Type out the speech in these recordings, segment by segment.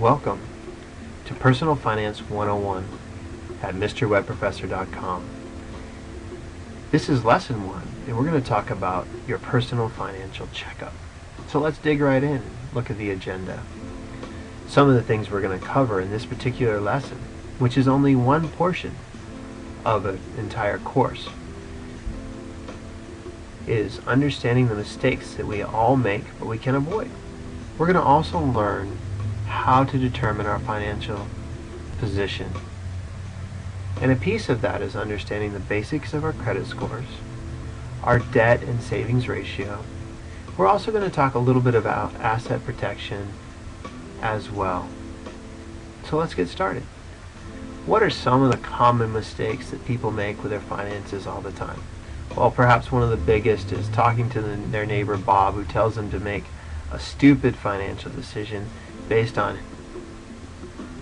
Welcome to Personal Finance 101 at MrWebProfessor.com. This is Lesson 1, and we're going to talk about your personal financial checkup. So let's dig right in and look at the agenda. Some of the things we're going to cover in this particular lesson, which is only one portion of an entire course, is understanding the mistakes that we all make but we can avoid. We're going to also learn how to determine our financial position. And a piece of that is understanding the basics of our credit scores, our debt and savings ratio. We're also going to talk a little bit about asset protection as well. So let's get started. What are some of the common mistakes that people make with their finances all the time? Well, perhaps one of the biggest is talking to their neighbor Bob, who tells them to make a stupid financial decision based on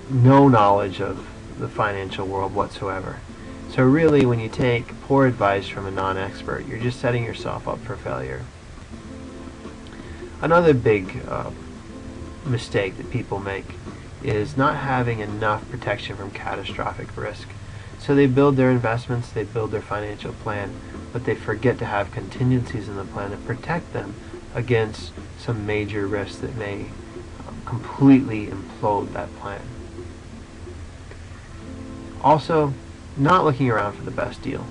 no knowledge of the financial world whatsoever. So really, when you take poor advice from a non-expert, you're just setting yourself up for failure. Another big mistake that people make is not having enough protection from catastrophic risk. So they build their investments, they build their financial plan, but they forget to have contingencies in the plan to protect them against some major risks that may completely implode that plan. Also, not looking around for the best deal,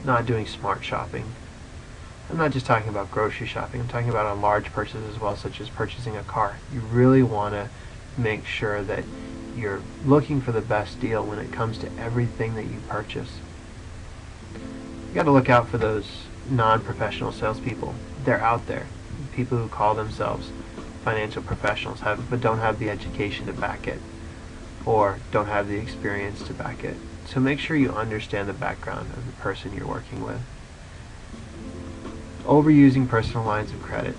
not doing smart shopping. I'm not just talking about grocery shopping, I'm talking about on large purchases as well, such as purchasing a car. You really want to make sure that you're looking for the best deal when it comes to everything that you purchase. You got to look out for those non-professional salespeople. They're out there. People who call themselves financial professionals but don't have the education to back it, or don't have the experience to back it. So make sure you understand the background of the person you're working with. Overusing personal lines of credit.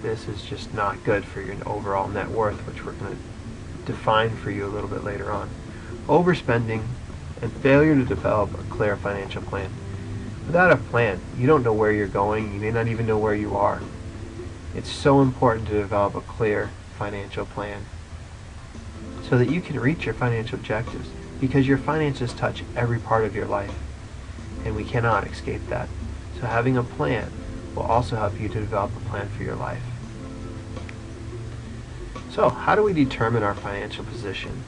This is just not good for your overall net worth, which we're going to define for you a little bit later on. Overspending and failure to develop a clear financial plan. Without a plan, you don't know where you're going, you may not even know where you are. It's so important to develop a clear financial plan so that you can reach your financial objectives, because your finances touch every part of your life, and we cannot escape that. So having a plan will also help you to develop a plan for your life. So, how do we determine our financial position?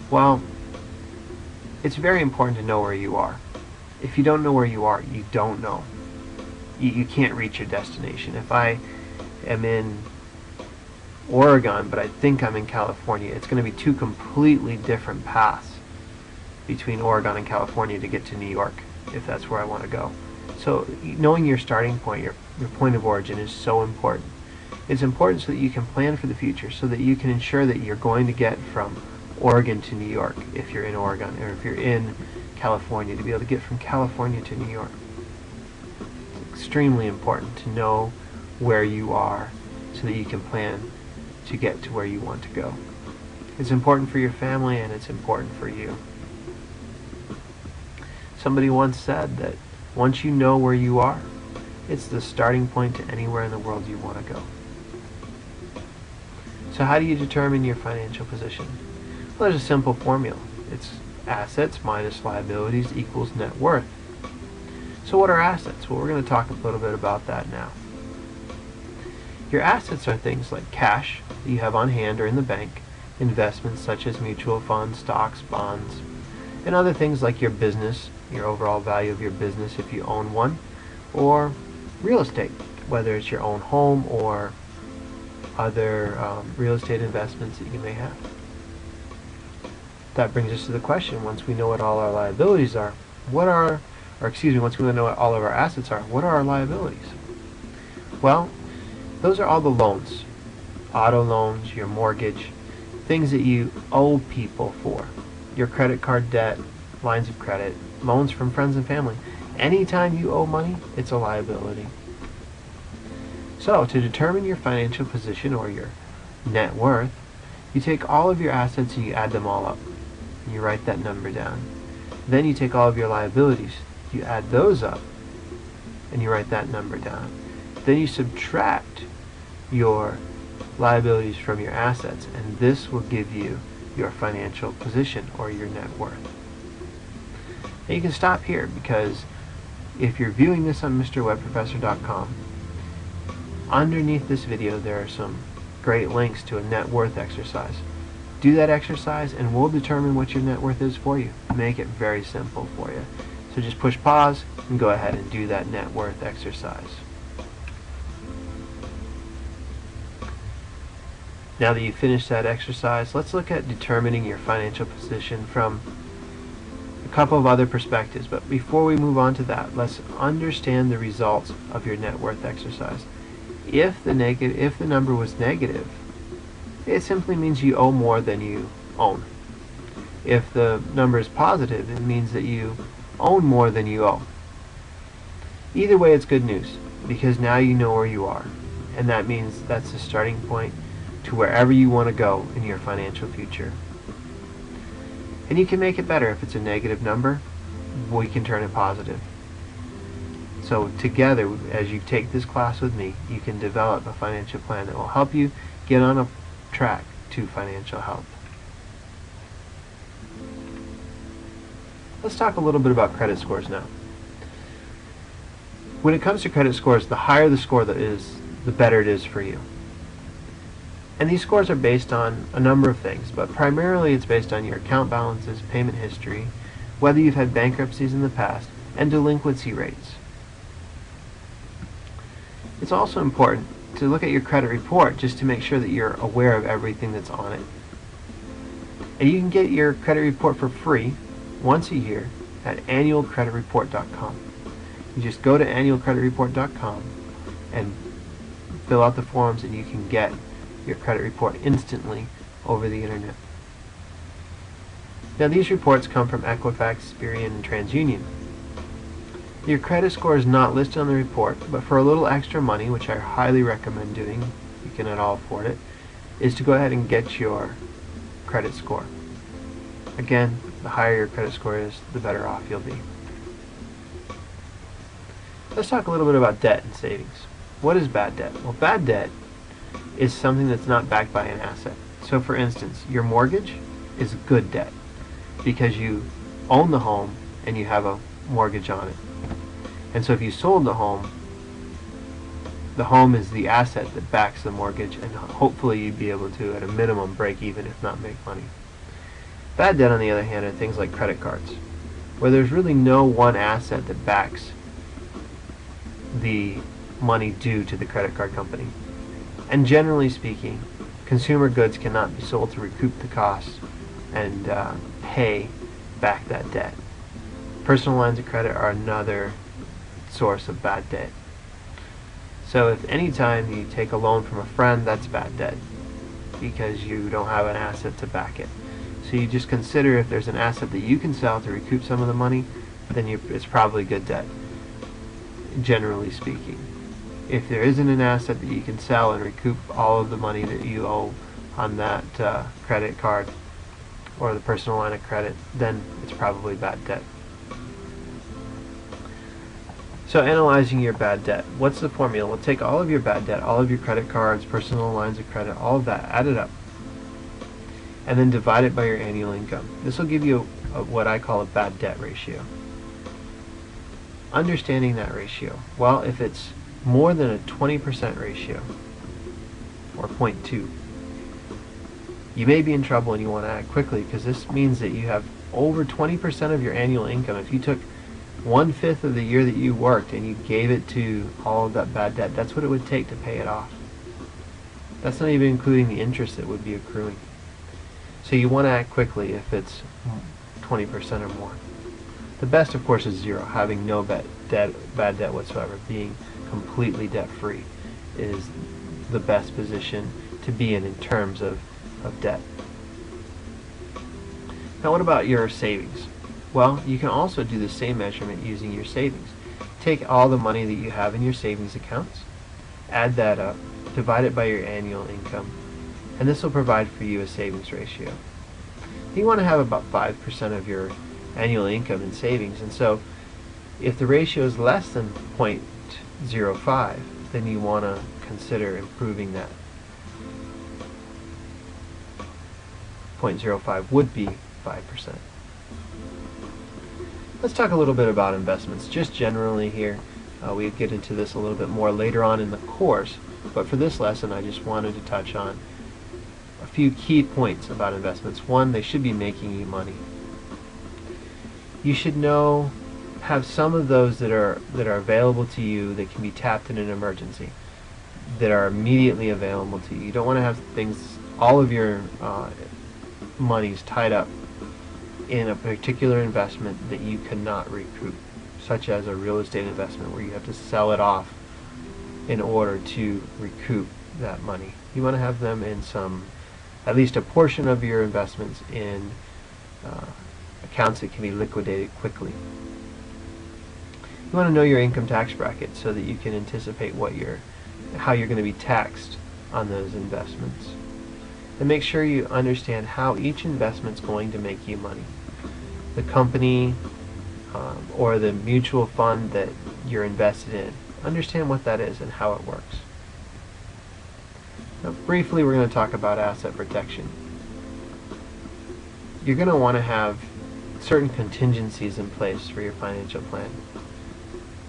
Well, it's very important to know where you are. If you don't know where you are, you don't know. You can't reach your destination. If I am in Oregon, but I think I'm in California, it's going to be two completely different paths between Oregon and California to get to New York, if that's where I want to go. So knowing your starting point, your point of origin, is so important. It's important so that you can plan for the future, so that you can ensure that you're going to get from Oregon to New York if you're in Oregon, or if you're in California, to be able to get from California to New York. It's extremely important to know where you are so that you can plan to get to where you want to go. It's important for your family, and it's important for you. Somebody once said that once you know where you are, it's the starting point to anywhere in the world you want to go. So how do you determine your financial position? Well, there's a simple formula. It's assets minus liabilities equals net worth. So what are assets? Well, we're going to talk a little bit about that now. Your assets are things like cash that you have on hand or in the bank, investments such as mutual funds, stocks, bonds, and other things like your business, your overall value of your business if you own one, or real estate, whether it's your own home or other real estate investments that you may have. That brings us to the question, once we know what all our liabilities are, once we know what all of our assets are, what are our liabilities? Well, those are all the loans, auto loans, your mortgage, things that you owe people for, your credit card debt, lines of credit, loans from friends and family. Anytime you owe money, it's a liability. So, to determine your financial position, or your net worth, you take all of your assets and you add them all up. And you write that number down. Then you take all of your liabilities, you add those up, and you write that number down. Then you subtract your liabilities from your assets, and this will give you your financial position or your net worth. And you can stop here, because if you're viewing this on MrWebProfessor.com, underneath this video there are some great links to a net worth exercise. Do that exercise and we'll determine what your net worth is for you. Make it very simple for you. So just push pause and go ahead and do that net worth exercise. Now that you've finished that exercise, let's look at determining your financial position from a couple of other perspectives. But before we move on to that, let's understand the results of your net worth exercise. If the number was negative, it simply means you owe more than you own. If the number is positive, it means that you own more than you owe. Either way, it's good news, because now you know where you are, and that means that's the starting point to wherever you want to go in your financial future. And you can make it better. If it's a negative number, we can turn it positive. So together, as you take this class with me, you can develop a financial plan that will help you get on a track to financial health. Let's talk a little bit about credit scores now. When it comes to credit scores, the higher the score that is, the better it is for you. And these scores are based on a number of things, but primarily it's based on your account balances, payment history, whether you've had bankruptcies in the past, and delinquency rates. It's also important to look at your credit report just to make sure that you're aware of everything that's on it. And you can get your credit report for free once a year at annualcreditreport.com. You just go to annualcreditreport.com and fill out the forms, and you can get your credit report instantly over the internet. Now, these reports come from Equifax, Experian, and TransUnion. Your credit score is not listed on the report, but for a little extra money, which I highly recommend doing, you can at all afford it, is to go ahead and get your credit score. Again, the higher your credit score is, the better off you'll be. Let's talk a little bit about debt and savings. What is bad debt? Well, bad debt is something that's not backed by an asset. So for instance, your mortgage is good debt because you own the home and you have a mortgage on it. And so if you sold the home is the asset that backs the mortgage, and hopefully you'd be able to, at a minimum, break even, if not make money. Bad debt, on the other hand, are things like credit cards, where there's really no one asset that backs the money due to the credit card company. And generally speaking, consumer goods cannot be sold to recoup the costs and pay back that debt. Personal lines of credit are another source of bad debt. So if any time you take a loan from a friend, that's bad debt because you don't have an asset to back it. So you just consider if there's an asset that you can sell to recoup some of the money, then it's probably good debt, generally speaking. If there isn't an asset that you can sell and recoup all of the money that you owe on that credit card or the personal line of credit, then it's probably bad debt. So analyzing your bad debt, what's the formula? We'll take all of your bad debt, all of your credit cards, personal lines of credit, all of that, add it up, and then divide it by your annual income. This will give you what I call a bad debt ratio. Understanding that ratio, well, if it's more than a 20% ratio, or 0.2, you may be in trouble and you want to act quickly, because this means that you have over 20% of your annual income. If you took 1/5 of the year that you worked and you gave it to all of that bad debt, that's what it would take to pay it off. That's not even including the interest that would be accruing. So you want to act quickly if it's 20% or more. The best, of course, is zero. Having no bad debt whatsoever, being completely debt-free, is the best position to be in terms of debt. Now, what about your savings? Well, you can also do the same measurement using your savings. Take all the money that you have in your savings accounts, add that up, divide it by your annual income, and this will provide for you a savings ratio. You want to have about 5% of your annual income in savings, and so if the ratio is less than 0.05, then you want to consider improving that. 0.05 would be 5%. Let's talk a little bit about investments, just generally here. We get into this a little bit more later on in the course, but for this lesson I just wanted to touch on a few key points about investments. One, they should be making you money. You should have some of those that are available to you that can be tapped in an emergency, that are immediately available to you. You don't want to have things, all of your money's tied up in a particular investment that you cannot recoup, such as a real estate investment where you have to sell it off in order to recoup that money. You want to have them in at least a portion of your investments in accounts that can be liquidated quickly. You want to know your income tax bracket so that you can anticipate how you're going to be taxed on those investments. And make sure you understand how each investment's going to make you money. The company or the mutual fund that you're invested in, understand what that is and how it works. Now, briefly, we're going to talk about asset protection. You're going to want to have certain contingencies in place for your financial plan,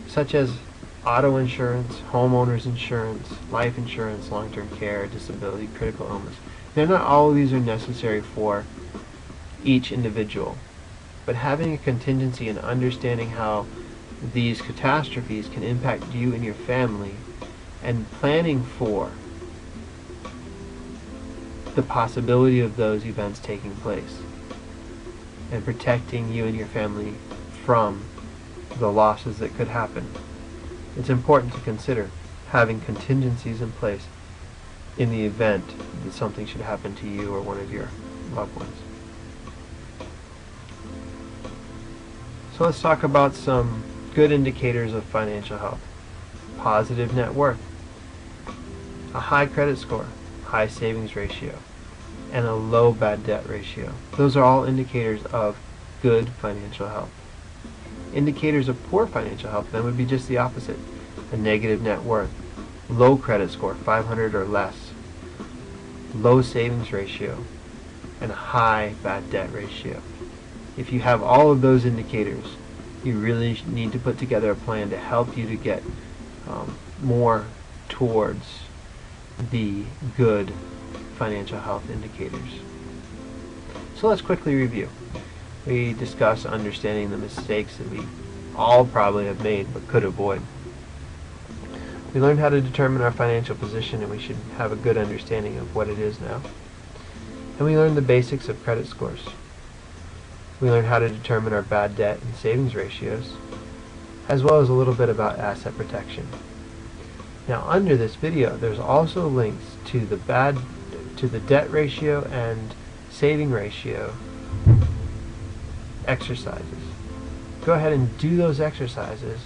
such as auto insurance, homeowners insurance, life insurance, long-term care, disability, critical illness. Now, not all of these are necessary for each individual, but having a contingency and understanding how these catastrophes can impact you and your family, and planning for the possibility of those events taking place, and protecting you and your family from the losses that could happen. It's important to consider having contingencies in place in the event that something should happen to you or one of your loved ones. So let's talk about some good indicators of financial health. Positive net worth, a high credit score, high savings ratio, and a low bad debt ratio. Those are all indicators of good financial health. Indicators of poor financial health then would be just the opposite. A negative net worth, low credit score, 500 or less, low savings ratio, and a high bad debt ratio. If you have all of those indicators, you really need to put together a plan to help you to get more towards the good financial health indicators. So let's quickly review. We discussed understanding the mistakes that we all probably have made but could avoid. We learned how to determine our financial position, and we should have a good understanding of what it is now. And we learned the basics of credit scores. We learned how to determine our bad debt and savings ratios, as well as a little bit about asset protection. Now, under this video, there's also links to the debt ratio and saving ratio exercises. Go ahead and do those exercises,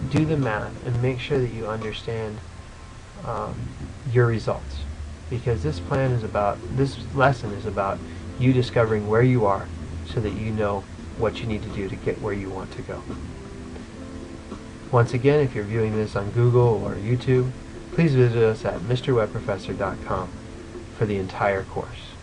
do the math, and make sure that you understand your results, because this lesson is about you discovering where you are so that you know what you need to do to get where you want to go. Once again, if you're viewing this on Google or YouTube, please visit us at MrWebProfessor.com for the entire course.